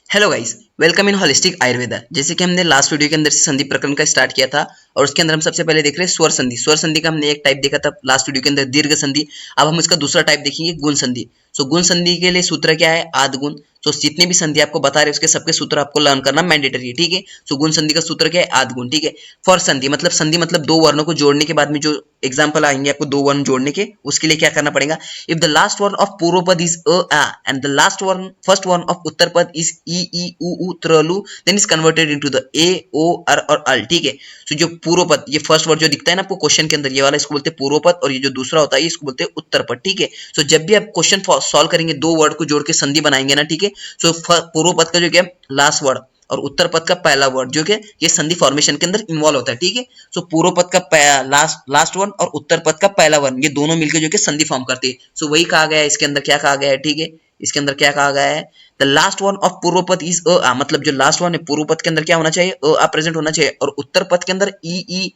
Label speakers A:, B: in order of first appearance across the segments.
A: Hello guys, welcome in holistic Ayurveda. जैसे कि हमने लास्ट वीडियो के अंदर से संधि प्रकरण का स्टार्ट किया था और उसके अंदर हम सबसे पहले देख रहे हैं स्वर संधि। स्वर संधि का हमने एक टाइप देखा था लास्ट वीडियो के अंदर, दीर्घ संधि। अब हम इसका दूसरा टाइप देखेंगे, गुण संधि। सो गुण संधि के लिए सूत्र क्या है? आद गुण। सो जितने भी संधि आपको बता रहे हैं उसके सबके सूत्र आपको लर्न करना मैंडेटरी है, ठीक है। सो गुण संधि का सूत्र क्या है? आद गुण, ठीक है। फॉर संधि मतलब संधि मतलब दो वर्णों को जोड़ने के बाद में जो एग्जाम्पल आएंगे आपको दो वर्ण जोड़ने के, उसके लिए क्या करना पड़ेगा? इफ द लास्ट वर्ण ऑफ पूर्व पद इज अ एंड द लास्ट वर्ण फर्स्ट वर्ण ऑफ उत्तर पद इज ई उ त्र लु, then is converted into the ए ओ अर और अल, ठीक है। तो जो पूर्व पद, ये फर्स्ट वर्ड जो दिखता है ना आपको क्वेश्चन के अंदर, ये वाला इसको बोलते हैं पूर्व पद, और ये जो दूसरा होता है इसको बोलते हैं उत्तर पद, ठीक है। सो जब भी आप क्वेश्चन सॉल्व करेंगे, दो वर्ड को जोड़ के संधि बनाएंगे ना, ठीक है। सो पूर्व पद का जो क्या लास्ट वर्ड और उत्तर पद का पहला वर्ड जो कि ये संधि फॉर्मेशन के अंदर इन्वॉल्व होता है, ठीक है। सो पूर्व पद का लास्ट वन और उत्तर पद का पहला वन, ये दोनों मिलकर जो कि संधि फॉर्म करते हैं। सो वही कहा गया है इसके अंदर, क्या कहा गया है, ठीक है। इसके अंदर क्या कहा गया है? द लास्ट वन ऑफ पूर्व पद इज अ, मतलब जो लास्ट वन है पूर्व पद के अंदर क्या होना चाहिए? अ प्रेजेंट होना चाहिए, और उत्तर पद के अंदर ई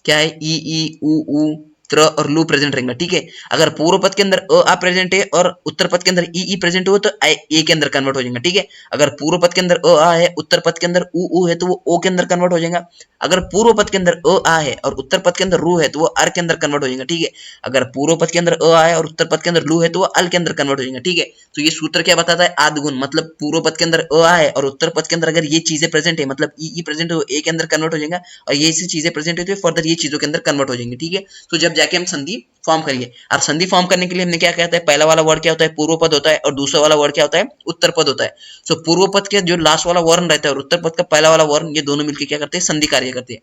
A: क्या है? ई उ त्र और लू प्रेजेंट रहेगा, ठीक है। अगर पूर्व पद के अंदर अ प्रेजेंट है और उत्तर पद के अंदर ई प्रेजेंट हो तो ए के अंदर कन्वर्ट हो जाएगा, ठीक है। अगर पूर्व पद के अंदर अ है, उत्तर पद के अंदर उ है, तो वो ओ के अंदर कन्वर्ट हो जाएगा। अगर पूर्व पद के अंदर अ है और उत्तर पद के अंदर रू है तो वो अर के अंदर कन्वर्ट हो जाएगा, ठीक है। अगर पूर्व पद के अंदर अ है और उत्तर पद के अंदर लू है तो वो अल के अंदर कन्वर्ट हो जाएगा, ठीक है। तो ये सूत्र क्या बताता है? आदगुण, मतलब पूर्व पद के अंदर अ है और उत्तर पद के अंदर अगर ये चीजें प्रेजेंट है, मतलब ई प्रेजेंट है, ए के अंदर कन्वर्ट हो जाएगा, और ये चीजें प्रेजेंट है तो फर्दर ये चीजों के अंदर कन्वर्ट हो जाएंगे, ठीक है। तो जब जाके हम संधि फॉर्म करेंगे, अब संधि फॉर्म करने के लिए हमने क्या कहता है? पहला वाला वर्ड क्या होता है? पूर्व पद होता है, और दूसरा वाला वर्ड क्या होता है? उत्तर पद होता है। सो पूर्व पद के जो लास्ट वाला वर्ण रहता है और उत्तर पद का पहला वाला वर्ण, ये दोनों मिलकर क्या करते हैं? संधि कार्य करते हैं।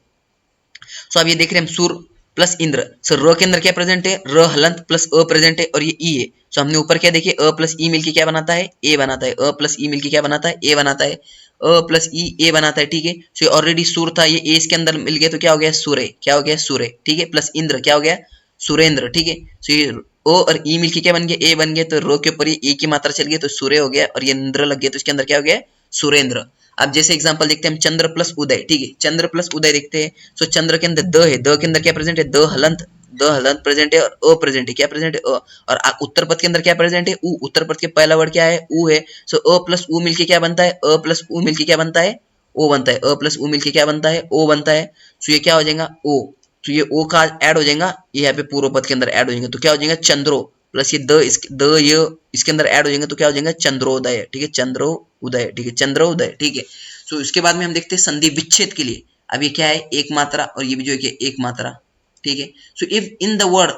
A: सो अब ये देख रहे हैं हम, सुर प्लस इंद्र। सो र के अंदर क्या प्रेजेंट है? र हलंत प्लस अ प्रेजेंट है, और ये ई है। सो हमने ऊपर क्या देखिए, अ प्लस ई मिलके क्या बनाता है? ए बनाता है। अ प्लस ई मिलके क्या बनाता है? ए बनाता है। अ प्लस ई ए बनाता है, ठीक है। सो ऑलरेडी सुर था, ये ए इसके अंदर मिल गया तो क्या हो गया? सूर्य। क्या हो गया? सूर्य, ठीक है। प्लस इंद्र क्या हो गया? सुरेंद्र, ठीक है। सो ये ओ और ई मिलके क्या बन गया? ए बन गया। तो रो के ऊपर ये ए की मात्रा चल गई तो सूर्य हो गया, और ये इंद्र लग गया तो इसके अंदर क्या हो गया? सुरेंद्र। अब जैसे एग्जांपल देखते हैं हम, चंद्र प्लस उदय, ठीक है। चंद्र प्लस उदय देखते हैं। सो चंद्र के अंदर द है, द के अंदर क्या प्रेजेंट है? द हलंत प्रेजेंट है, और अ प्रेजेंट है। क्या प्रेजेंट है? अ। और उत्तर पद के अंदर क्या प्रेजेंट है? उ। उत्तर पद के पहला वर्ड क्या है? उ है। सो अ प्लस उ मिलके क्या बनता है? अ प्लस उ मिलके क्या बनता है? ओ बनता है। अ प्लस उ मिलके क्या बनता है? ओ बनता है। सो ये क्या हो जाएगा? ओ। तो ये ओ का ऐड हो जाएगा, ये यहाँ पे पूर्व पद के अंदर ऐड हो जाएगा, तो क्या हो जाएगा? चंद्रो प्लस ये द ये इसके अंदर ऐड हो जाएंगे तो क्या हो जाएगा? चंद्रोदय, ठीक है। चंद्रोदय, ठीक है। चंद्रोदय, ठीक है। सो इसके बाद में हम देखते हैं संधि विच्छेद के लिए। अब ये क्या है? एक मात्रा, और ये भी जो है कि एक मात्रा, ठीक है। So if in the word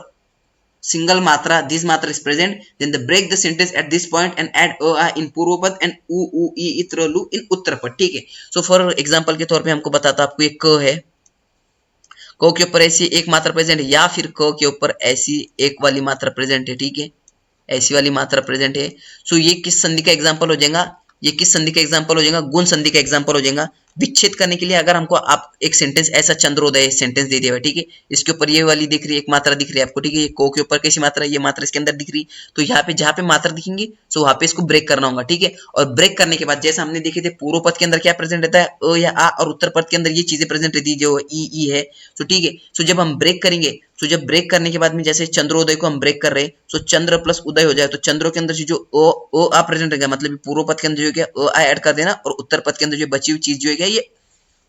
A: single matra this matra is present, then the break the sentence at this point and add a in पूर्व पद and u ई इत्र लु in उत्तर पद, ठीक है। सो फॉर एग्जांपल के तौर पे हमको बताता, आपको एक क है, क के ऊपर ऐसी एक मात्रा प्रेजेंट है, या फिर क के ऊपर ऐसी एक वाली मात्रा प्रेजेंट है, ठीक है। ऐसी वाली मात्रा प्रेजेंट है। सो ये किस संधि का एग्जांपल हो जाएगा? ये किस संधि का एग्जांपल हो जाएगा? गुण संधि का एग्जांपल हो जाएगा। विच्छेद करने के लिए अगर हमको आप एक सेंटेंस ऐसा चंद्रोदय सेंटेंस दे दिया है, ठीक है। इसके ऊपर ये वाली दिख रही है, एक मात्रा दिख रही है आपको, ठीक है। ये को के ऊपर कैसी मात्रा है? ये मात्रा इसके अंदर दिख रही, तो यहाँ पे जहाँ पे मात्रा दिखेंगी सो वहां पे इसको ब्रेक करना होगा, ठीक है। और ब्रेक करने के बाद जैसे हमने देखे थे, पूर्व पद के अंदर क्या प्रेजेंट रहता है? अ या आ, और उत्तर पद के अंदर ये चीजें प्रेजेंट रहती है जो ई है। सो ठीक है। सो जब हम ब्रेक करेंगे, तो जब ब्रेक करने के बाद में जैसे चंद्रोदय को हम ब्रेक कर रहे हैं, तो चंद्र प्लस उदय हो जाए, तो चंद्रो के अंदर जो ओ आ प्रेजेंट रहेगा, मतलब पूर्व पद के अंदर जो है ओ आ ऐड कर देना, और उत्तर पद के अंदर जो बची हुई चीज जो है ये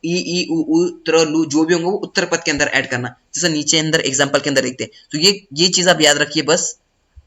A: ई उ त्र लू जो भी होंगे वो उत्तर पद के अंदर ऐड करना, जैसे नीचे अंदर एग्जांपल के अंदर देखते हैं। तो ये चीज आप याद रखिए बस,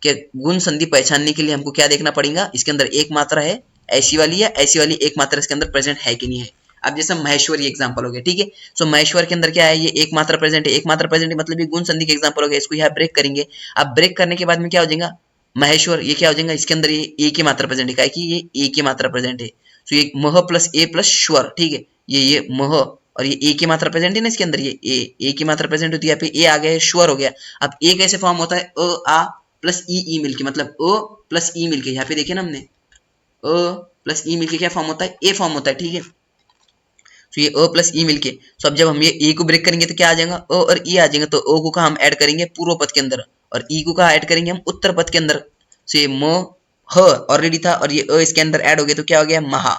A: कि गुण संधि पहचानने के लिए हमको क्या देखना पड़ेगा? इसके अंदर एक मात्रा है ऐसी वाली, या ऐसी वाली एक मात्रा इसके अंदर प्रेजेंट है कि नहीं है। अब जैसे महेश्वरी एग्जांपल हो गया, ठीक है। सो महेश्वर के अंदर क्या है? ये एक मात्रा प्रेजेंट है, एक मात्रा प्रेजेंट है, मतलब ये गुण संधि के एग्जांपल हो गया। इसको यहाँ ब्रेक करेंगे। अब ब्रेक करने के बाद में क्या हो जाएगा? महेश्वर ये क्या हो जाएगा? इसके अंदर ये ए की मात्रा प्रेजेंट है, कि ये ए की मात्रा प्रेजेंट है। तो ये मह प्लस ए प्लस श्वर, ठीक है। ये मह और ये ए की मात्रा प्रेजेंट है ना इसके अंदर, ये ए की मात्रा प्रेजेंट होती है, यहाँ पे ए आ गया है, श्वर हो गया। अब ए कैसे फॉर्म होता है? अ आ प्लस ई मिलके, मतलब अ प्लस ई मिलके, यहाँ पे देखिए ना हमने, अ प्लस ई मिलके क्या फॉर्म होता है? ए फॉर्म होता है, ठीक है। तो ये अ प्लस ई मिलके, तो अब जब हम ये ए को ब्रेक करेंगे तो क्या आ जाएगा? अ और ई आ जाएगा। तो अ को कहा हम ऐड करेंगे पूर्व पद के अंदर, और ई को कहा ऐड करेंगे हम उत्तर पद के अंदर। तो ये म ह ऑलरेडी था, और ये अ इसके अंदर ऐड हो गया तो क्या हो गया? महा,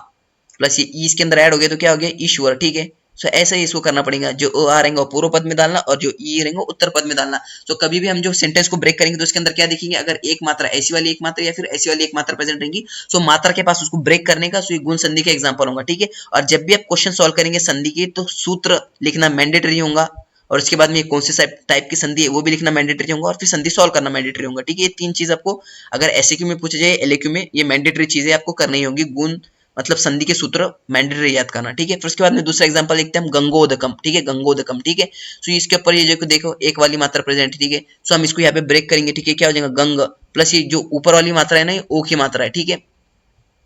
A: प्लस ये ई इसके अंदर ऐड हो गया तो क्या हो गया? ईश्वर, ठीक है। सो ऐसा ही इसको करना पड़ेगा, जो ओ आ रहेंगे वो पूर्व पद में डालना और जो ई रहेंगे उत्तर पद में डालना। तो कभी भी हम जो सेंटेंस को ब्रेक करेंगे तो उसके अंदर क्या देखेंगे, अगर एक मात्रा ऐसी वाली एक मात्रा या फिर ऐसी वाली एक मात्रा प्रेजेंट रहेंगी, सो मात्रा के पास उसको ब्रेक करने का, सो ये गुण संधि का एग्जांपल होगा, ठीक है। और जब भी आप क्वेश्चन सॉल्व करेंगे संधि के, तो सूत्र लिखना मैंडेटरी होगा, और उसके बाद में ये कौन से टाइप की संधि है वो भी लिखना मैंडेटरी होगा, और फिर संधि सॉल्व करना मैंडेटरी होगा, ठीक है। ये तीन चीज आपको अगर एसएक्यू में पूछे जाए, एलएक्यू में, ये मैंडेटरी चीजें आपको करनी होगी। गुण मतलब संधि के सूत्र मैंडेटरी याद करना, ठीक है। फिर उसके बाद में दूसरा एग्जांपल लिखते हैं हम, गंगोदकम, ठीक है, गंगोदकम, ठीक है। सो इसके ऊपर ये जो देखो एक वाली मात्रा प्रेजेंट है, ठीक है। सो हम इसको यहाँ पे ब्रेक करेंगे, ठीक है। क्या हो जाएगा, गंग प्लस ये जो ऊपर वाली मात्रा है ना, ये ओ की मात्रा है, ठीक है।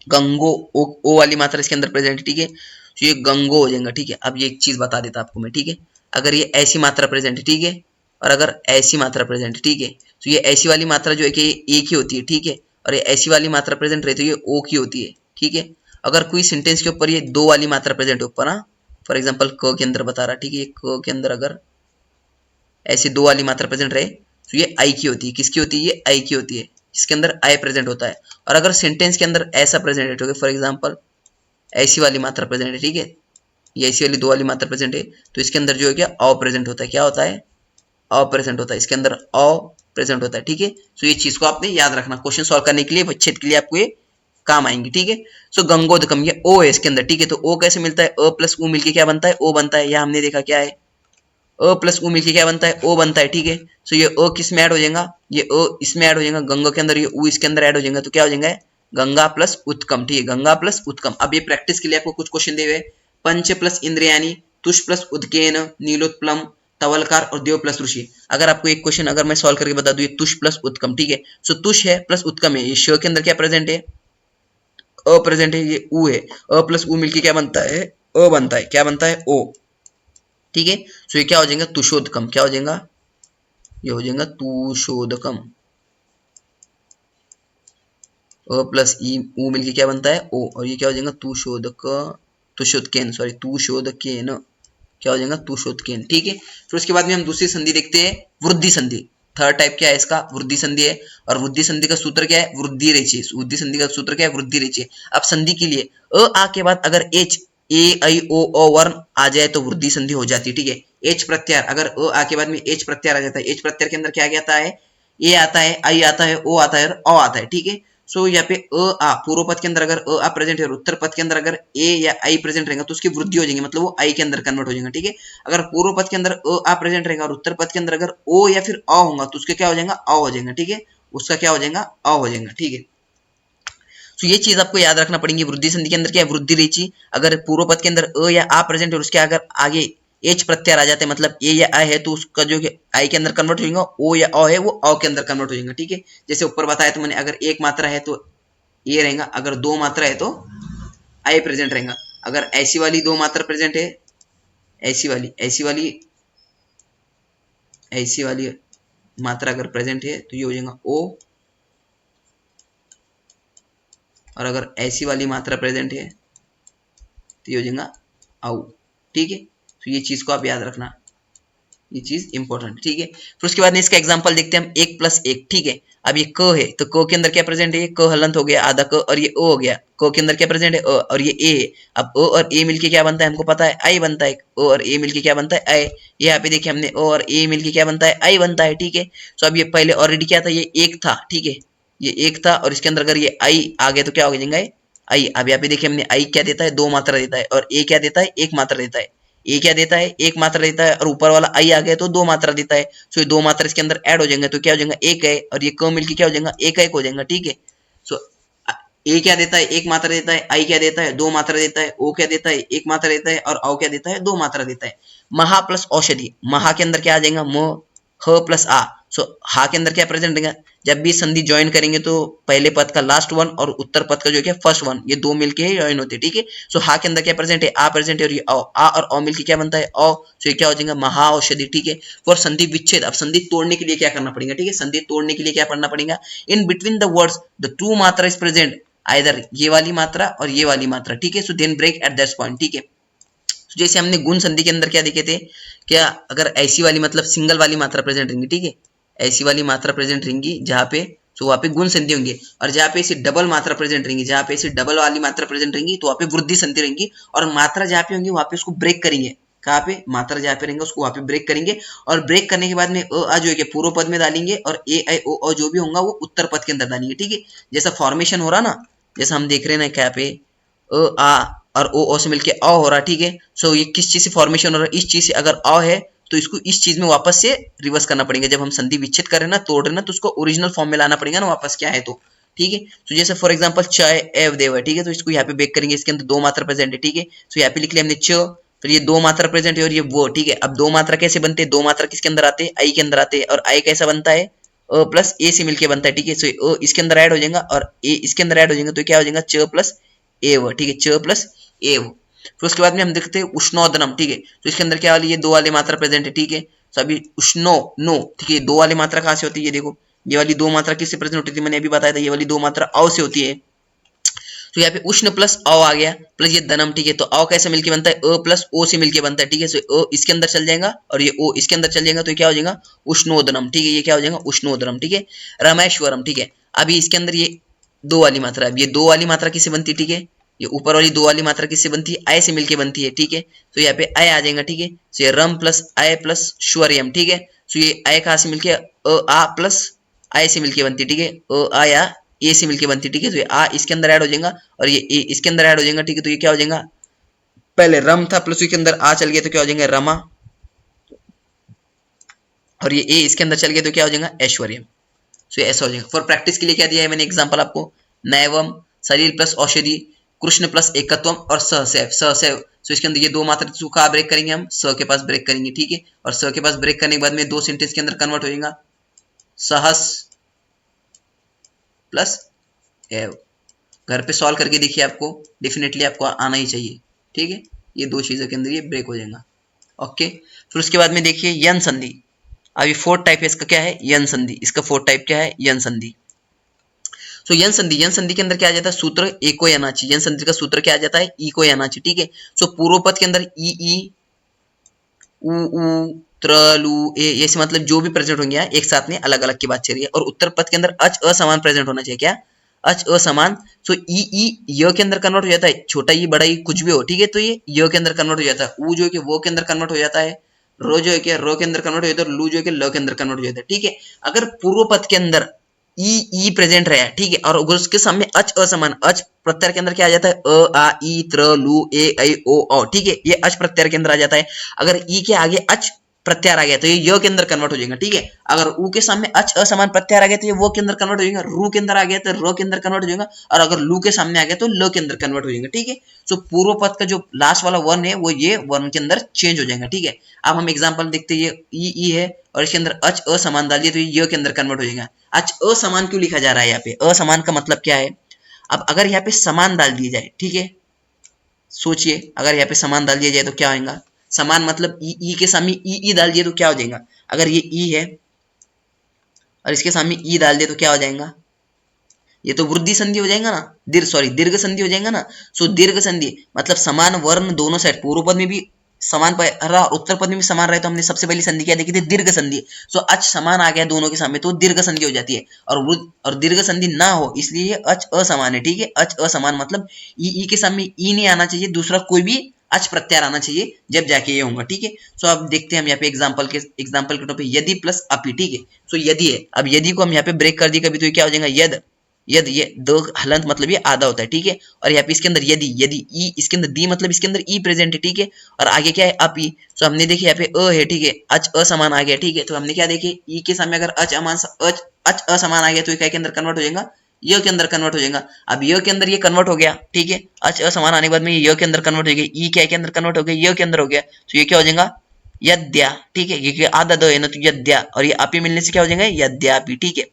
A: गंगो ओ वाली मात्रा इसके अंदर प्रेजेंट है, ठीक है। तो ये गंगो हो जाएगा, ठीक है। अब ये एक चीज बता देता आपको मैं, ठीक है। अगर ये ऐसी मात्रा प्रेजेंट है, ठीक है, और अगर ऐसी मात्रा प्रेजेंट है, ठीक है, तो ये ऐसी वाली मात्रा जो है कि एक ही होती है, ठीक है। और ये ऐसी वाली मात्रा प्रेजेंट रहे तो ये ओ की होती है, ठीक है। अगर कोई सेंटेंस के ऊपर ये दो वाली मात्रा प्रेजेंट है ऊपर, हाँ, फॉर एग्जाम्पल क के अंदर बता रहा, ठीक है, क के अंदर अगर ऐसी दो वाली मात्रा प्रेजेंट रहे तो ये आई की होती है, किसकी होती है, ये आई की होती है, इसके अंदर आई प्रेजेंट होता है। और अगर सेंटेंस के अंदर ऐसा प्रेजेंट है, फॉर एग्जाम्पल ऐसी वाली मात्रा प्रेजेंट है, ठीक है, ये ऐसी वाली दो वाली मात्रा प्रेजेंट है, तो इसके अंदर जो है क्या, अ प्रेजेंट होता है, क्या होता है, अ प्रेजेंट होता है, इसके अंदर अ प्रेजेंट होता है, ठीक है। सो ये चीज को आपने याद रखना, क्वेश्चन सॉल्व करने के लिए, विच्छेद के लिए आपको ये काम आएंगे, ठीक है। सो गंगोदकम, ये ओ है इसके अंदर, ठीक है। तो ओ कैसे मिलता है, अ प्लस उ मिलके क्या बनता है, ओ बनता है। या हमने देखा क्या है, अ प्लस उ मिलके क्या बनता है, ओ बनता है, ठीक है। सो ये अ किस में ऐड हो जाएगा, ये अ इसमें ऐड हो जाएगा, गंगा के अंदर ये उ इसके अंदर ऐड हो जाएगा, तो क्या हो जाएगा, गंगा प्लस उत्कम, ठीक है, गंगा प्लस उत्कम। अब ये प्रैक्टिस के लिए आपको कुछ क्वेश्चन दे हुए, पंच प्लस इंद्रियानी, तुष प्लस उदकेन, नीलोत्पलम, तवलकार और देव प्लस ऋषि। अगर आपको एक क्वेश्चन अगर मैं सॉल्व करके बता दूं, ये तुष प्लस उत्कम, ठीक है। सो तुष है प्लस उत्कम है, ये श के अंदर क्या प्रेजेंट है, अ प्रेजेंट है, ये उ है, अ प्लस उ मिलके क्या बनता है, अ बनता है, क्या बनता है, ओ, ठीक है। सो ये क्या हो जाएगा, तुषोदकम, क्या हो जाएगा, ये हो जाएगा तुषोदकम। अ प्लस ई उ मिलके क्या बनता है, ओ, और ये क्या हो जाएगा, तुषोदक, तुषोदकेन, सॉरी तुषोदकेन, क्या हो जाएगा, तुषोदकेन, ठीक है। फिर उसके बाद में हम दूसरी संधि देखते हैं, वृद्धि संधि। थर्ड टाइप क्या है इसका, वृद्धि संधि है। और वृद्धि संधि का सूत्र क्या है, वृद्धि रेचि। वृद्धि संधि का सूत्र क्या है, वृद्धि रेचि। अब संधि के लिए अ आ के बाद अगर एच, ए आई ओ वर्ण आ जाए तो वृद्धि संधि हो जाती है, ठीक है। एच प्रत्यार, अगर अ आ के बाद में एच प्रत्यार आ जाता है, एच प्रत्यार के अंदर क्या आता है, ए आता है, आई आता है, ओ आता है और अ आता है, ठीक है। सो यहाँ पे अ आ पूर्व पद के अंदर अगर अ आ प्रेजेंट है और उत्तर पद के अंदर अगर ए या आई प्रेजेंट रहेगा तो उसकी वृद्धि हो जाएगी, मतलब वो आई के अंदर कन्वर्ट हो जाएगा, ठीक है। अगर पूर्व पद के अंदर अ आ प्रेजेंट रहेगा और उत्तर पद के अंदर अगर ओ या फिर अ होगा तो उसके क्या हो जाएगा, अ हो जाएगा, ठीक है। उसका क्या हो जाएगा, अ हो जाएगा, ठीक है। तो ये चीज आपको याद रखना पड़ेगी, वृद्धि संधि के अंदर क्या है, वृद्धि रेचि। अगर पूर्व पद के अंदर अ या आ प्रेजेंट है और उसके अगर आगे एच प्रत्यार आ जाते हैं, मतलब ए या आई है, तो उसका जो आई के अंदर कन्वर्ट हो जाएगा, ओ या अ है वो अ के अंदर कन्वर्ट हो जाएगा, ठीक है। जैसे ऊपर बताया तो मैंने, अगर एक मात्रा है तो ए रहेगा, अगर दो मात्रा है तो आई प्रेजेंट रहेगा। अगर ऐसी वाली दो मात्रा प्रेजेंट है, ऐसी वाली मात्रा अगर प्रेजेंट है तो ये हो जाएगा ओ, और अगर ऐसी वाली मात्रा प्रेजेंट है तो ये हो जाएगा आउ, ठीक है। तो ये चीज को आप याद रखना, ये चीज इंपॉर्टेंट, ठीक है। फिर उसके बाद में इसका एग्जांपल देखते हैं हम, एक प्लस एक, ठीक है। अब ये क है तो क के अंदर क्या प्रेजेंट है, क हलंत हो गया आधा क, और ये ओ हो गया, क के अंदर क्या प्रेजेंट है, अ, और ये ए है। अब ओ और ए मिलके क्या बनता है, हमको पता है आई बनता है, ओ और ए मिलके क्या बनता है, आई। ये यहाँ पे देखिए हमने ओ और ए मिलके क्या बनता है, आई बनता है, ठीक है। सो अब ये पहले ऑलरेडी क्या था, ये एक था, ठीक है, ये एक था, और इसके अंदर अगर ये आई आ गया तो क्या हो जाएगा, आई। अब यहाँ पे देखिए हमने आई क्या देता है, दो मात्रा देता है, और ए क्या देता है, एक मात्रा देता है। ए क्या देता है, एक मात्रा देता है, और ऊपर वाला आई आ गया तो दो मात्रा देता है। सो ये दो मात्रा इसके अंदर ऐड हो जाएंगे तो क्या हो जाएगा, एक है, और ये क मिलके क्या हो जाएगा, एक एक हो जाएगा, ठीक है। सो ए क्या देता है, एक मात्रा देता है, आई क्या देता है, दो मात्रा देता है, ओ क्या देता है, एक मात्रा देता है, और औ क्या देता है, दो मात्रा देता है। महा प्लस औषधि, महा के अंदर क्या आ जाएगा, म, ह प्लस आ। सो हा के अंदर क्या प्रेजेंट रहेगा, जब भी संधि ज्वाइन करेंगे तो पहले पद का लास्ट वन और उत्तर पद का जो क्या फर्स्ट वन, ये दो मिलके ही ज्वाइन होते हैं, ठीक है। सो हा के अंदर क्या प्रेजेंट है, आ प्रेजेंट है, और ये आ और औ मिलके क्या बनता है, औ। सो ये क्या हो जाएगा, महा औषधि, ठीक है। फॉर संधि विच्छेद, अब संधि तोड़ने के लिए क्या करना पड़ेगा, ठीक है, संधि तोड़ने के लिए क्या पढ़ना पड़ेगा, in between the words the true matra is present, either ये वाली मात्रा और ये वाली मात्रा, ठीक है। So then break at that point, ठीक है। तो जैसे हमने गुण संधि के अंदर क्या देखे थे, क्या अगर ऐसी वाली मतलब सिंगल वाली मात्रा प्रेजेंट रहेंगी, ठीक है, ऐसी वाली मात्रा प्रेजेंट रहेंगी जहां पे, तो वहां पे गुण संधि होंगे, और जहां पे ऐसी डबल मात्रा प्रेजेंट रहेंगी, जहां पे ऐसी डबल वाली मात्रा प्रेजेंट रहेंगी तो वहां पे वृद्धि संधि रहेंगी, और मात्रा जहां पे होंगी वहां पे उसको ब्रेक करेंगे, कहाँ पे मात्रा जहाँ पे रहेंगे उसको वहाँ पे ब्रेक करेंगे, और ब्रेक करने के बाद में आ जो है पूर्व पद में डालेंगे, और ए आई ओ जो भी होगा वो उत्तर पद के अंदर डालेंगे। ठीक है, जैसा फॉर्मेशन हो रहा ना, जैसा हम देख रहे हैं ना क्या पे आ और ओ से मिलके अ हो रहा। ठीक है, सो ये किस चीज से फॉर्मेशन हो रहा है, इस चीज से। अगर अ है तो इसको इस चीज में वापस से रिवर्स करना पड़ेगा। जब हम संधि विच्छेद कर रहे हैं ना, तोड़ रहे हैं ना, तो उसको ओरिजिनल फॉर्म में लाना पड़ेगा ना वापस, क्या है तो। ठीक है, तो जैसे फॉर एग्जांपल चाय एव देव है। ठीक है, तो इसको यहाँ पे ब्रेक करेंगे, इसके अंदर दो मात्रा प्रेजेंट है। ठीक है, तो यहाँ पे लिख लिया हमने च, फिर ये दो मात्रा प्रेजेंट है और ये वो। ठीक है, अब दो मात्रा कैसे बनते हैं, दो मात्रा किसके अंदर आते हैं, आई के अंदर आते हैं, और आई कैसा बनता है, अ प्लस ए से मिलके बनता है। ठीक है, सो अ इसके अंदर ऐड हो जाएगा और ए इसके अंदर ऐड हो जाएगा, तो क्या हो जाएगा, च प्लस एव। ठीक है, च प्लस एव। फिर उसके बाद में हम देखते हैं उष्णोदनम। ठीक है, तो इसके अंदर क्या वाली, ये दो वाली मात्रा प्रेजेंट है। ठीक है, तो अभी उष्णो नो। ठीक है, दो वाली मात्रा कहाँ से होती है, ये देखो, ये वाली दो मात्रा किससे प्रेजेंट होती थी, मैंने अभी बताया था, ये वाली दो मात्रा अ से होती है। तो यहाँ पे उष्ण प्लस अ आ गया, प्लस ये दनम। ठीक है, तो अ कैसे मिलके बनता है, अ प्लस ओ से मिलके बनता है। ठीक है, सो अ इसके अंदर चल जाएगा और ये ओ इसके अंदर चल जाएगा, तो क्या हो जाएगा, उष्णोदनम। ठीक है, ये क्या हो जाएगा, उष्णोदनम। ठीक है, रामेश्वरम। ठीक है, अभी इसके अंदर ये दो वाली मात्रा, अब ये दो वाली मात्रा किससे बनती है, ठीक है, ये ऊपर वाली दो वाली मात्रा किससे बनती है, आय से मिलके बनती है। ठीक है, तो यहाँ पे आय आ जाएगा। ठीक है, तो ये रम प्लस आय प्लस श्वर्यम। ठीक है, तो ये आय कहाँ से मिलके, आ प्लस आय से मिलके बनती है। ठीक है, आ या ए से मिलके बनती है। ठीक है, तो ये आ इसके अंदर ऐड हो जाएगा और ये ए इसके अंदर ऐड हो जाएगा। ठीक है, तो ये क्या हो जाएगा, पहले रम था प्लस उसके अंदर आ चल गया, तो क्या हो जाएगा, रमा, और ये ए इसके अंदर चल गया, तो क्या हो जाएगा, ऐश्वर्यम। सो ये ऐसा हो जाएगा। फॉर प्रैक्टिस के लिए क्या दिया है मैंने एग्जांपल आपको, नैवम, शरीर प्लस औषधि, कृष्ण प्लस एकत्वम और सहसैव। सहसैव, सो इसके अंदर ये दो मात्रा कहाँ ब्रेक करेंगे, हम स के पास ब्रेक करेंगे। ठीक है, और स के पास ब्रेक करने के बाद में दो सेंटेंस के अंदर कन्वर्ट हो जाएगा, सहस प्लस एव। घर पे सॉल्व करके देखिए, आपको डेफिनेटली आपको आना ही चाहिए। ठीक है, ये दो चीजों के अंदर ये ब्रेक हो जाएगा। ओके, फिर उसके बाद में देखिए यन संधि। अभी फोर्थ टाइप है इसका, क्या है, यन संधि। इसका फोर्थ टाइप क्या है, यन संधि। सो यन संधि, यन संधि के अंदर क्या आ जाता है, सूत्र एको यानाची। यन संधि का सूत्र क्या आ जाता है, ई को यानाची। ठीक है, सो पूर्व पद के अंदर ई उ उ त्र लू ए, ये से मतलब जो भी प्रेजेंट होंगे एक साथ में, अलग अलग की बात चल रही है। और उत्तर पद के अंदर अच असमान प्रेजेंट होना चाहिए, क्या, अच असमान। सो ई य के अंदर कन्वर्ट हो जाता है, छोटा ई बड़ा ई कुछ भी हो। ठीक है, तो ये य के अंदर कन्वर्ट हो जाता है, उ जो है कि वो के अंदर कन्वर्ट हो जाता है, रो जो है कि रो के अंदर कन्वर्ट हो जाता है, और लू जो है कि ल के अंदर कन्वर्ट हो जाता है। ठीक है, अगर पूर्व पद के अंदर ई प्रेजेंट रहा, ठीक है, और अगर उसके सामने अच असमान, अच प्रत्यय के अंदर क्या आ जाता है, अ आ ई त्र लू ए ऐ ओ। ठीक है, ये अच प्रत्यय के अंदर आ जाता है। अगर ई के आगे अच प्रत्यार आ गया तो ये य के अंदर कन्वर्ट हो जाएगा। ठीक है, अगर उ के सामने अच असमान प्रत्यार आ गया तो ये वो के अंदर कन्वर्ट हो जाएगा, रू के अंदर आ गया तो र के अंदर कन्वर्ट हो जाएगा, और अगर लू के सामने आ गया तो ल के अंदर कन्वर्ट हो जाएगा। ठीक है, सो पूर्व पद का जो लास्ट वाला वर्ण है वो ये वर्ण के अंदर चेंज हो जाएगा। ठीक है, अब हम एग्जाम्पल देखते हैं, ये ई है और इसके अंदर अच असमान डालिए तो ये य के अंदर कन्वर्ट हो जाएगा। अच असमान क्यों लिखा जा रहा है यहाँ पे, असमान का मतलब क्या है, अब अगर यहाँ पे समान डाल दिया जाए, ठीक है, सोचिए अगर यहाँ पे समान डाल दिया जाए तो क्या होगा, समान मतलब ई के सामने ई डाल दिए तो क्या हो जाएगा, अगर ये ई है और इसके सामने ई डाल दिए तो क्या हो जाएगा, ये तो वृद्धि संधि हो जाएगा ना, दीर्घ संधि हो जाएगा ना। सो दीर्घ संधि मतलब समान वर्ण दोनों साइड, पूर्व पद में भी समान रहा और उत्तर पद में भी समान रहे, तो हमने सबसे पहली संधि क्या देखी थी, दीर्घ संधि। सो अच समान आ गया दोनों के सामने तो दीर्घ संधि हो जाती है, और दीर्घ संधि ना हो इसलिए ये अच असमान है। ठीक है, अच असमान मतलब ई के सामने ई नहीं आना चाहिए, दूसरा कोई भी अच प्रत्यार आना चाहिए, जब जाके ये होगा। ठीक है, सो अब देखते हैं हम यहाँ पे एग्जाम्पल के टॉपिक यदि प्लस अपि। ठीक है, सो यदि है, अब यदि को हम यहाँ पे ब्रेक कर दिए कभी तो ये क्या हो जाएगा, यद। यद ये दो हलंत मतलब ये आधा होता है। ठीक है, और यहाँ पे इसके अंदर यदि यदि ई, इसके अंदर दी मतलब इसके अंदर ई प्रेजेंट है। ठीक है, और आगे क्या है, अपी। सो हमने देखिए यहाँ पे अ है, ठीक है, अच असमान आ गया। ठीक है, तो हमने क्या देखे, ई के सामने अगर अच असमान आ गया तो ये क्या के अंदर कन्वर्ट हो जाएगा, य के अंदर कन्वर्ट हो जाएगा। अब य के अंदर ये कन्वर्ट हो गया। ठीक है, अच असमान आने के बाद में ये य के अंदर कन्वर्ट हो गया, ई क्या के अंदर कन्वर्ट हो गया, य के अंदर हो गया, तो ये क्या हो जाएगा, यद्या। ठीक है, ये आधा दो है ना, तो यद्या, और ये अपी मिलने से क्या हो जाएगा, यद्यापि। ठीक है,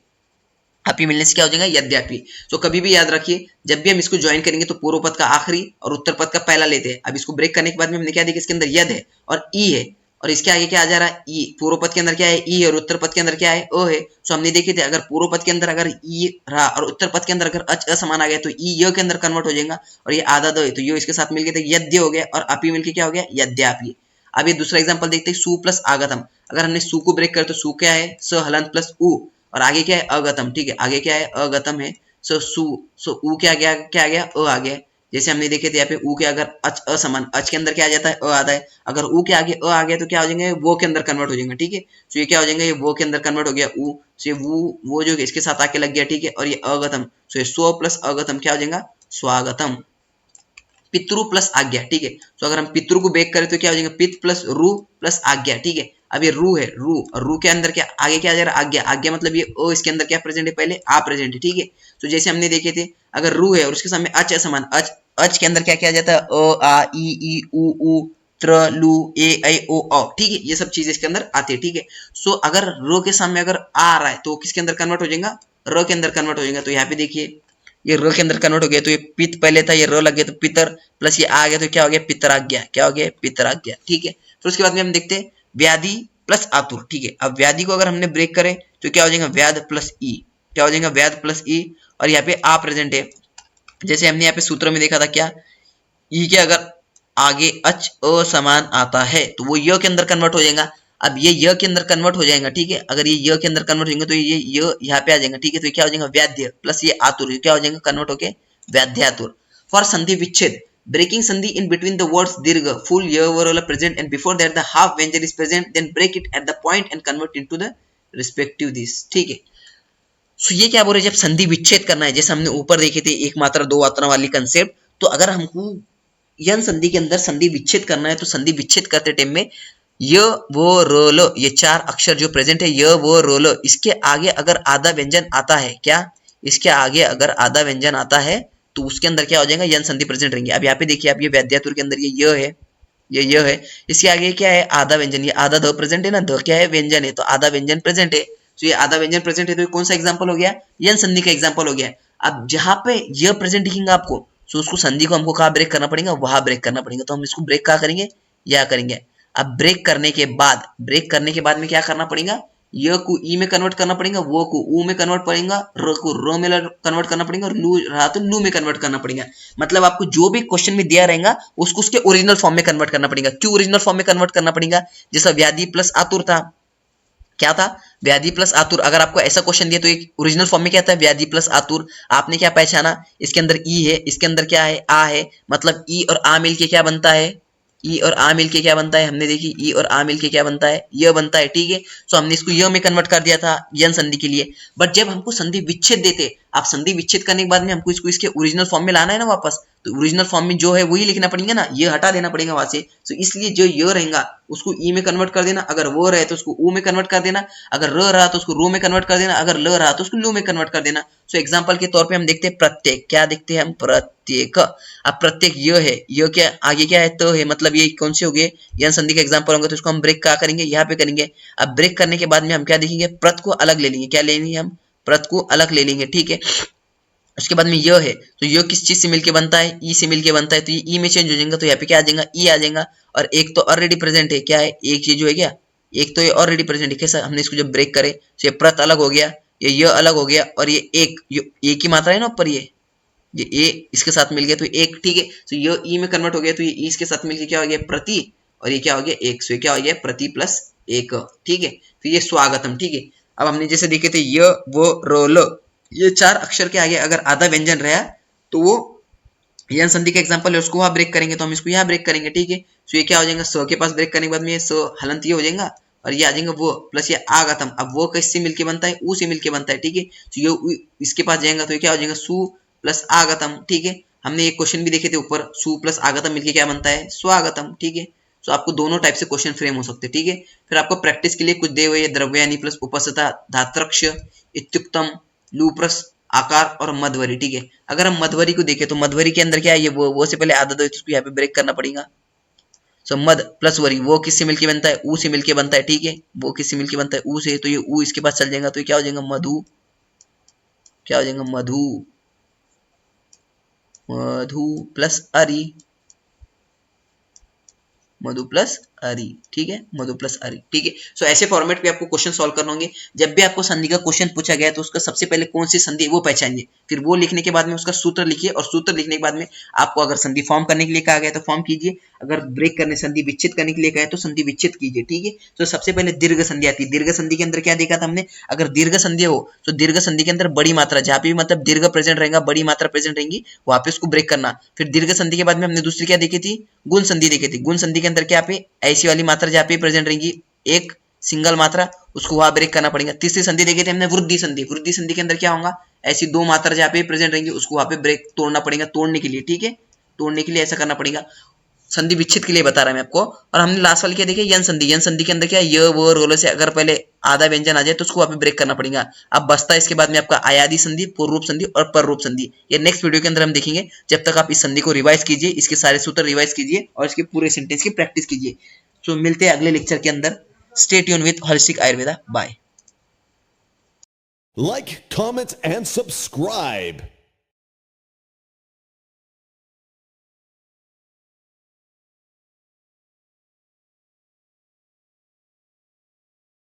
A: अपी मिलने से क्या हो जाएगा, यद्यपि। तो कभी भी याद रखिए, जब भी हम इसको ज्वाइन करेंगे तो पूर्व पद का आखिरी और उत्तर पद का पहला लेते हैं। अब इसको ब्रेक करने के बाद में हमने क्या देखा, इसके अंदर यद है और ई है, और इसके आगे क्या आ जा रहा है, ई। पूर्व पद के अंदर क्या है, ई है, और उत्तर पद के अंदर क्या है, ओ है। सो हमने देखे थे, अगर पूर्व पद के अंदर अगर ई रहा और उत्तर पद के अंदर अगर अच असमान आ गया तो ई य के अंदर कन्वर्ट हो जाएगा, और ये आधा दो है तो यो इसके साथ मिलकर तो यद्य हो गया, और अपी मिलकर क्या हो गया, यद्यापि। अब ये दूसरा एग्जाम्पल देखते हैं, सु प्लस आगतम। अगर हमने सु को ब्रेक कर तो सु क्या है, स हलंत प्लस उ, और आगे क्या है, अगतम। ठीक है, आगे क्या है, अगतम है। सो सु, सो उ क्या आ गया, क्या आ गया, अ आ गया। जैसे हमने देखे थे यहाँ पे ऊ के अगर अच असमान, अच के अंदर क्या आ जाता है, अ आता है, अगर ऊ के आगे अ आ गया तो क्या हो जाएंगे, वो के अंदर कन्वर्ट हो जाएंगे, ठीक है। तो ये क्या हो जाएंगे, ये वो के अंदर कन्वर्ट हो गया ऊ, तो ये वो जो इसके साथ आके लग गया, ठीक है। और ये अगतम, तो ये स्व प्लस अगतम क्या हो जाएगा, स्वागतम। पितृ प्लस आज्ञा, ठीक है। तो अगर हम पितृ को ब्रेक करें तो क्या हो जाएगा, पित प्लस रू प्लस आज्ञा, ठीक है। अब ये रू है, रू, और रू के अंदर क्या आगे क्या आ जा रहा है, आज्ञा, आज्ञा मतलब ये ओ, इसके अंदर क्या प्रेजेंट है, पहले आ प्रेजेंट है, ठीक है। तो जैसे हमने देखे थे, अगर रू है और उसके सामने अच समान, अच, अच के अंदर क्या क्या आ जाता है, अ आ ई उ त्र लू ए ऐ ओ औ, ठीक है। ये सब चीजें इसके अंदर आती है, ठीक है। सो अगर रो के सामने अगर आ रहा है तो किसके अंदर कन्वर्ट हो जाएगा, र के अंदर कन्वर्ट हो जाएगा। तो यहाँ पे देखिए ये र के अंदर कन्वर्ट हो गया, तो ये पित पहले था, ये र लग गया तो पितर, प्लस ये आ गया तो क्या हो गया, पितराज्ञा, क्या हो गया, पितराज्ञा, ठीक है। फिर उसके बाद में हम देखते हैं व्याधि प्लस आतुर, ठीक है। अब व्याधि को अगर हमने ब्रेक करें तो क्या हो जाएगा, व्याध प्लस ई, क्या हो जाएगा, व्याध प्लस ई, और यहाँ पे आ प्रेजेंट है। जैसे हमने यहाँ पे सूत्र में देखा था क्या, ई के अगर आगे अच असमान आता है तो वो य के अंदर कन्वर्ट हो जाएगा। अब ये य के अंदर कन्वर्ट हो जाएगा, ठीक है। अगर ये य के अंदर कन्वर्ट हो जाएंगे तो ये य यहाँ पे आ जाएगा, ठीक है। तो ये क्या हो जाएगा, व्याध्य प्लस ये आतुर, क्या हो जाएगा, कन्वर्ट होके व्याध्यातुर। फॉर संधि विच्छेद, breaking sandhi in between the words dirgha, full year overall present and before that the half vyanjan is present, then break it at the point and convert into the respective this, ठीक है। सो ये क्या बोल रहे हैं, जब संधि विच्छेद करना है, जैसे हमने ऊपर देखे थे एक मात्रा दो मात्रा वाली कंसेप्ट, तो अगर हमको यन संधि के अंदर संधि विच्छेद करना है तो संधि विच्छेद करते टाइम में य वो रोल, ये चार अक्षर जो प्रेजेंट है, य वो रोल, इसके आगे अगर आधा व्यंजन आता है, क्या, इसके आगे अगर आधा व्यंजन आता है तो उसके अंदर क्या हो जाएगा, यन संधि प्रेजेंट रहेंगे। अब यहाँ पे देखिए, आप ये वैद्यातुर के अंदर ये य है, ये य है, इसके आगे क्या है, आधा व्यंजन, ये आधा द प्रेजेंट है ना, द क्या है, व्यंजन है, तो आधा व्यंजन प्रेजेंट है। तो ये आधा व्यंजन प्रेजेंट है, तो ये कौन सा एग्जाम्पल हो गया, यन संधि का एग्जाम्पल हो गया। अब जहां पे य प्रेजेंट दिखेगा आपको, तो उसको संधि को हमको कहाँ ब्रेक करना पड़ेगा, वहां ब्रेक करना पड़ेगा। तो हम इसको ब्रेक कहाँ करेंगे, या करेंगे। अब ब्रेक करने के बाद, ब्रेक करने के बाद में क्या करना पड़ेगा, य को ई में कन्वर्ट करना पड़ेगा, वो को ऊ में कन्वर्ट पड़ेगा, र को र में कन्वर्ट करना पड़ेगा, और लू रहा तो लू में कन्वर्ट करना पड़ेगा। मतलब आपको जो भी क्वेश्चन में दिया रहेगा उसको उसके ओरिजिनल फॉर्म में कन्वर्ट करना पड़ेगा। क्यों ओरिजिनल फॉर्म में कन्वर्ट करना पड़ेगा, जैसा व्याधि प्लस आतुर था, क्या था, व्याधि प्लस आतुर। अगर आपको ऐसा क्वेश्चन दिया तो एक ओरिजिनल फॉर्म में क्या था, व्याधि प्लस आतुर। आपने क्या पहचाना, इसके अंदर ई है, इसके अंदर क्या है, आ है, मतलब ई और आ मिलके क्या बनता है, ई और आ मिलके क्या बनता है, हमने देखी ई और आ मिलके क्या बनता है, य बनता है, ठीक है। सो हमने इसको य में कन्वर्ट कर दिया था यन संधि के लिए। बट जब हमको संधि विच्छेद देते, आप संधि विच्छेद करने के बाद में हमको इसको इसके ओरिजिनल फॉर्म में लाना है ना वापस, तो ओरिजिनल फॉर्म में जो है वही लिखना पड़ेगा ना, ये हटा देना पड़ेगा वहां से। तो इसलिए जो य रहेगा उसको ई में कन्वर्ट कर देना, अगर वो रहे तो उसको ऊ में कन्वर्ट कर देना, अगर र रहा तो उसको रो में कन्वर्ट कर देना, अगर ल रहा तो उसको लू में कन्वर्ट कर देना। सो एग्जांपल के तौर पे हम देखते हैं प्रत्येक, क्या देखते हैं हम, प्रत्येक। अब प्रत्येक य है, य क्या आगे क्या है, तो है, मतलब ये कौन से हो गए, यन संधि का एग्जांपल होंगे, तो इसको हम ब्रेक क्या करेंगे, यहाँ पे करेंगे। अब ब्रेक करने के बाद में हम क्या देखेंगे, प्रत को अलग ले लेंगे, क्या लेंगे हम, प्रत को अलग ले लेंगे, ठीक है। उसके बाद में य है, तो य किस चीज से मिलके बनता है, ई से मिलके बनता है, तो ये ई में चेंज हो जाएगा, तो यहाँ पे क्या आ जाएगा, ई आ जाएगा। और एक तो ऑलरेडी प्रेजेंट है, क्या है, एक ये जो है क्या, एक तो ये ऑलरेडी प्रेजेंट है, कैसा, हमने इसको जब ब्रेक करे तो ये प्रत अलग हो गया, ये य अलग हो गया, और ये एक ही मात्रा है ना ऊपर, ये ए इसके साथ मिल गया तो एक, ठीक है। तो ये ई में कन्वर्ट हो गया, तो ये ई इसके साथ मिलके क्या हो गया, प्रति, और ये क्या हो गया, एक। सो ये क्या हो गया, प्रति प्लस एक, ठीक है। तो ये स्वागतम, ठीक है। अब हमने जैसे देखे थे य वो रोल, ये चार अक्षर के आगे अगर आधा व्यंजन रहा तो वो यन संधि का एग्जांपल है, उसको वहां ब्रेक करेंगे, तो हम इसको यहाँ ब्रेक करेंगे, ठीक है। सो ये क्या हो जाएगा, स के पास ब्रेक करने के बाद में ये स हलंत ये हो जाएगा, और ये आ जाएगा वो, प्लस ये आगतम। अब वो किससे मिलके बनता है, ऊ से मिलके बनता है, ठीक है। तो ये इसके पास जाएगा तो ये क्या हो जाएगा, सु प्लस आगतम, ठीक है। हमने एक क्वेश्चन भी देखे थे ऊपर, सु प्लस आगतम मिलके क्या बनता है, स्वागतम, ठीक है। तो आपको दोनों टाइप से क्वेश्चन फ्रेम हो सकते हैं, ठीक है। फिर आपको प्रैक्टिस के लिए कुछ दे हुए द्रव्यानि प्लस उपस्थिता धात्रक्ष इत्युक्तम लूप्रस आकार और मधवरी, ठीक है। अगर हम मधवरी को देखें तो मधवरी के अंदर क्या है, ये वो से पहले आधा दो, तो उसको यहाँ पे ब्रेक करना पड़ेगा। सो मध प्लस वरी, वो किससे मिलके बनता है, ऊ से मिलके बनता है, ठीक है। वो किससे मिलके बनता है, ऊ से, तो ये ऊ इसके पास चल जाएगा, तो ये क्या हो जाएगा, मधु, क्या हो जाएगा, मधु, मधु प्लस अरि, मधु प्लस अरि, ठीक है, मधु प्लस अरि, ठीक है। सो ऐसे फॉर्मेट पे आपको क्वेश्चन सॉल्व करना होंगे। जब भी आपको संधि का क्वेश्चन पूछा गया तो उसका सबसे पहले कौन सी संधि है वो पहचानिए, फिर वो लिखने के बाद में उसका सूत्र लिखिए, और सूत्र लिखने के बाद में आपको अगर संधि फॉर्म करने के लिए कहा गया तो फॉर्म कीजिए, अगर ब्रेक करने संधि विच्छेद करने के लिए कहा है तो संधि विच्छेद कीजिए, ठीक है। तो सबसे पहले दीर्घ संधि आती है। दीर्घ संधि के अंदर क्या देखा था हमने, अगर दीर्घ संधि हो तो दीर्घ संधि के अंदर बड़ी मात्रा, जहां पे भी मतलब दीर्घ प्रेजेंट रहेगा, बड़ी मात्रा प्रेजेंट रहेंगी, वहां पे उसको ब्रेक करना। फिर दीर्घ संधि के बाद में हमने दूसरी क्या देखी थी, गुण संधि देखी थी। गुण संधि के अंदर क्या पे ऐसी वाली मात्रा जहाँ पे प्रेजेंट रहेंगी, एक सिंगल मात्रा, उसको वहां ब्रेक करना पड़ेगा। तीसरी संधि देखी थी हमने वृद्धि संधि। वृद्धि संधि के अंदर क्या होगा, ऐसी दो मात्रा जहाँ पे प्रेजेंट रहेंगी उसको वहां पे ब्रेक तोड़ना पड़ेगा, तोड़ने के लिए, ठीक है, तोड़ने के लिए ऐसा करना पड़ेगा। संधि विच्छेद के लिए बता रहा है मैं आपको। और हमने लास्ट वाली क्या देखी, यन संधि। यन संधि के अंदर क्या, य व रोल से अगर पहले आधा व्यंजन आ जाए तो उसको वहां पे ब्रेक करना पड़ेगा। अब बचता है इसके बाद में आपका आयादी संधि, पूर्व रूप संधि और पर रूप संधि। ये नेक्स्ट वीडियो के अंदर हम देखेंगे। जब तक आप इस संधि को रिवाइज कीजिए, इसके सारे सूत्र रिवाइज कीजिए और इसके पूरे सेंटेंस की प्रैक्टिस कीजिए। सो मिलते हैं अगले लेक्चर के अंदर। Stay tune with holistic Ayurveda. Bye.
B: Like, comment, and subscribe.